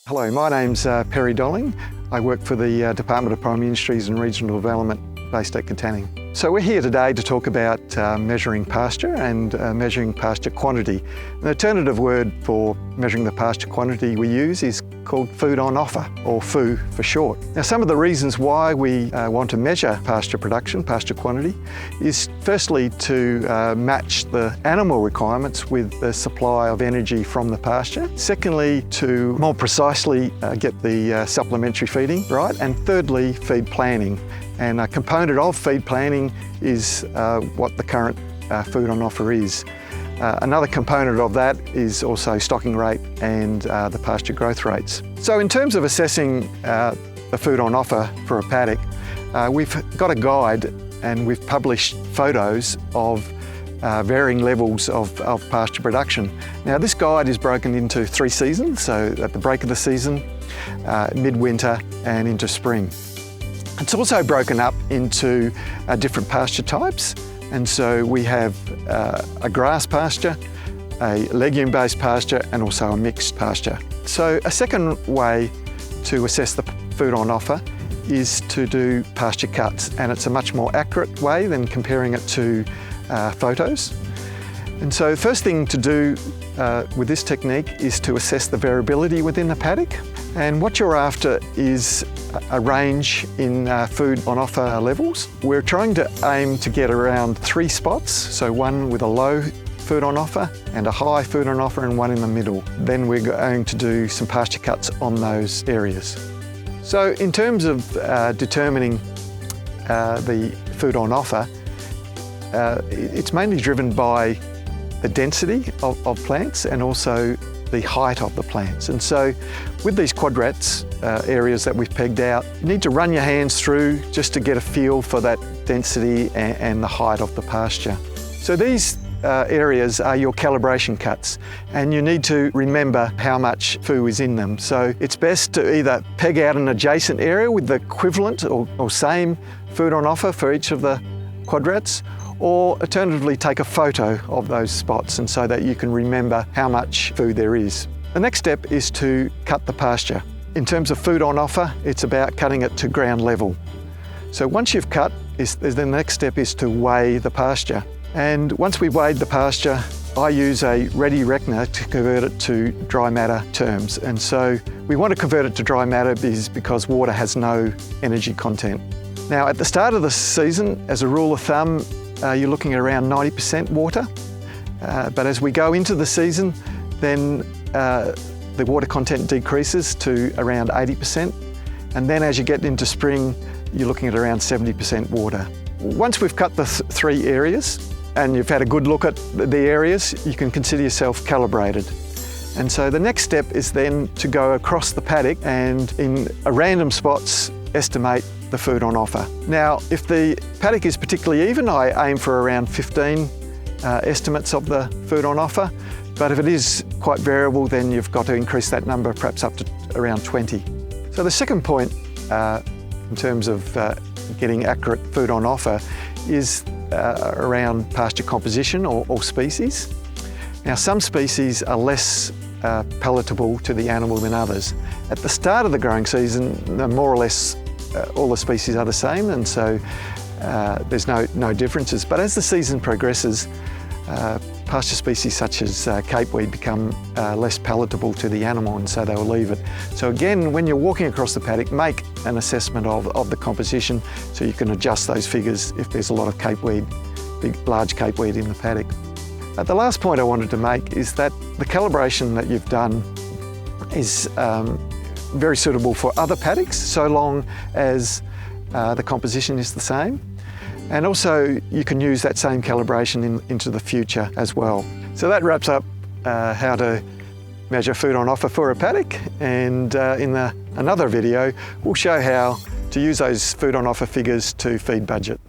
Hello, my name's Perry Dolling. I work for the Department of Primary Industries and Regional Development based at Katanning. So we're here today to talk about measuring pasture and measuring pasture quantity. An alternative word for measuring the pasture quantity we use is called food on offer, or FOO for short. Now, some of the reasons why we want to measure pasture production, pasture quantity, is firstly to match the animal requirements with the supply of energy from the pasture. Secondly, to more precisely get the supplementary feeding right. And thirdly, feed planning. And a component of feed planning is what the current food on offer is. Another component of that is also stocking rate and the pasture growth rates. So in terms of assessing the food on offer for a paddock, we've got a guide and we've published photos of varying levels of pasture production. Now, this guide is broken into 3 seasons, so at the break of the season, midwinter and into spring. It's also broken up into different pasture types, and so we have a grass pasture, a legume-based pasture and also a mixed pasture. So a second way to assess the food on offer is to do pasture cuts, and it's a much more accurate way than comparing it to photos. And so the first thing to do with this technique is to assess the variability within the paddock. And what you're after is a range in food on offer levels. We're trying to aim to get around 3 spots, so one with a low food on offer and a high food on offer and one in the middle. Then we're going to do some pasture cuts on those areas. So in terms of determining the food on offer, it's mainly driven by the density of plants and also the height of the plants. And so with these quadrats, areas that we've pegged out, you need to run your hands through just to get a feel for that density and the height of the pasture. So these areas are your calibration cuts, and you need to remember how much FOO is in them. So it's best to either peg out an adjacent area with the equivalent or same food on offer for each of the quadrats, or alternatively take a photo of those spots and so that you can remember how much food there is. The next step is to cut the pasture. In terms of food on offer, it's about cutting it to ground level. So once you've cut, then the next step is to weigh the pasture. And once we've weighed the pasture, I use a ready reckoner to convert it to dry matter terms. And so we want to convert it to dry matter because water has no energy content. Now, at the start of the season, as a rule of thumb, you're looking at around 90% water. But as we go into the season, then the water content decreases to around 80%. And then as you get into spring, you're looking at around 70% water. Once we've cut the 3 areas and you've had a good look at the areas, you can consider yourself calibrated. And so the next step is then to go across the paddock and in random spots estimate the food on offer. Now, if the paddock is particularly even, I aim for around 15 estimates of the food on offer. But if it is quite variable, then you've got to increase that number perhaps up to around 20. So the second point in terms of getting accurate food on offer is around pasture composition or species. Now, some species are less palatable to the animal than others. At the start of the growing season, more or less all the species are the same, and so there's no differences. But as the season progresses, pasture species such as capeweed become less palatable to the animal, and so they will leave it. So again, when you're walking across the paddock, make an assessment of the composition so you can adjust those figures if there's a lot of capeweed, large capeweed in the paddock. The last point I wanted to make is that the calibration that you've done is very suitable for other paddocks, so long as the composition is the same. And also you can use that same calibration into the future as well. So that wraps up how to measure food on offer for a paddock, and in another video we'll show how to use those food on offer figures to feed budget.